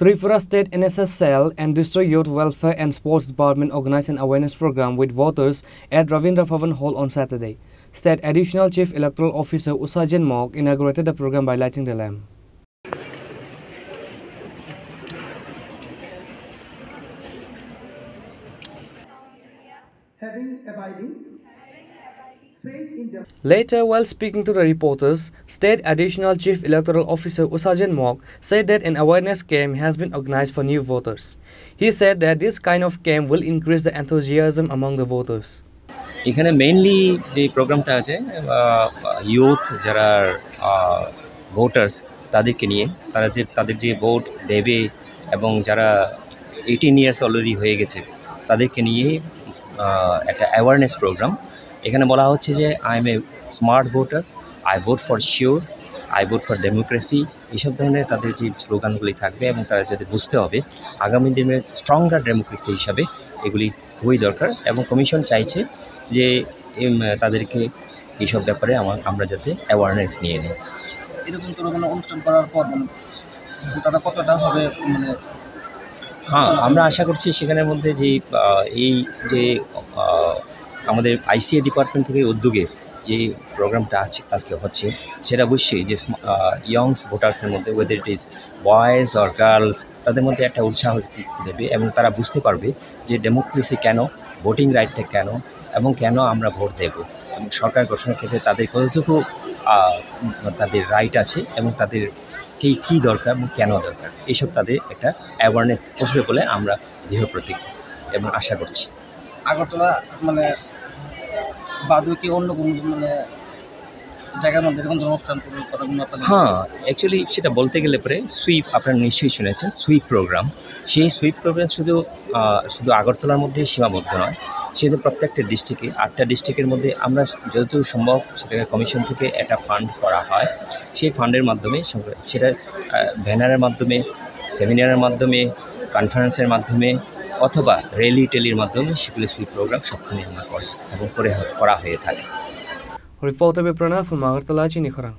Tripura State NSS Cell and District Youth Welfare and Sports Department organized an awareness program with voters at Ravindra Bhavan Hall on Saturday. State Additional Chief Electoral Officer Usajan Mok inaugurated the program by lighting the lamp. Later, while speaking to the reporters, State Additional Chief Electoral Officer Usajan Mok said that an awareness camp has been organized for new voters. He said that this kind of camp will increase the enthusiasm among the voters. এখানে mainly যে প্রোগ্রামটা আছে youth যারা voters তাদেরকে নিয়ে তাদের যে vote দেবে এবং যারা 18 ইয়ার্স অলরেডি হয়ে গেছে তাদেরকে নিয়ে একটা অ্যাওয়ারনেস প্রোগ্রাম। এখানে বলা হচ্ছে যে I M a smart voter, I vote for sure, I vote for democracy, এইসব ধরনের তাদের যে স্লোগানগুলি থাকবে এবং তারা যাতে বুঝতে হবে আগামী দিনে স্ট্রঙ্গার ডেমোক্রেসি হিসাবে এগুলি খুবই দরকার এবং কমিশন চাইছে যে তাদেরকে এইসব ব্যাপারে আমরা যাতে অ্যাওয়ারনেস নিয়ে নিই। এরকম কোনো অনুষ্ঠান করার পর তারা কতটা হবে হ্যাঁ, আমরা আশা করছি সেখানের মধ্যে যে এই যে আমাদের আইসিএ ডিপার্টমেন্ট থেকে উদ্যোগে যে প্রোগ্রামটা আজকে হচ্ছে সেটা অবশ্যই যে ইয়ংস ভোটার্সের মধ্যে weather it is boys or girls তাদের মধ্যে একটা উৎসাহ দেবে এবং তারা বুঝতে পারবে যে ডেমোক্রেসি কেন, ভোটিং রাইটটা কেন এবং কেন আমরা ভোট দেব এবং সরকার গঠনের ক্ষেত্রে তাদের কতটুকু তাদের রাইট আছে এবং তাদের কী দরকার এবং কেন দরকার এইসব তাদের একটা অ্যাওয়ারনেস আসবে বলে আমরা দৃঢ় প্রতিজ্ঞ এবং আশা করছি। আগরতলা বাদে কি অন্য কোনো জায়গার মধ্যে এরকম অনুষ্ঠান হ্যাঁ, অ্যাকচুয়ালি সেটা বলতে গেলে পরে সুইপ আপনারা নিশ্চয়ই শুনেছেন সুইপ প্রোগ্রাম। সেই সুইপ প্রোগ্রাম শুধু আগরতলার মধ্যে সীমাবদ্ধ নয়, সেটা প্রত্যেকটা ডিস্ট্রিক্টে 8টা ডিস্ট্রিক্টের মধ্যে আমরা যতদূর সম্ভব সেটাকে কমিশন থেকে একটা ফান্ড করা হয়। সেই ফান্ডের মাধ্যমে সেটা ব্যানারের মাধ্যমে, সেমিনারের মাধ্যমে, কনফারেন্সের মাধ্যমে অথবা টেলির মাধ্যমে সেগুলি সুইপ প্রোগ্রাম সবখানে আমরা করি এবং করা হয়ে থাকে। Reporter Pranav from Agartala, Chini Khorang.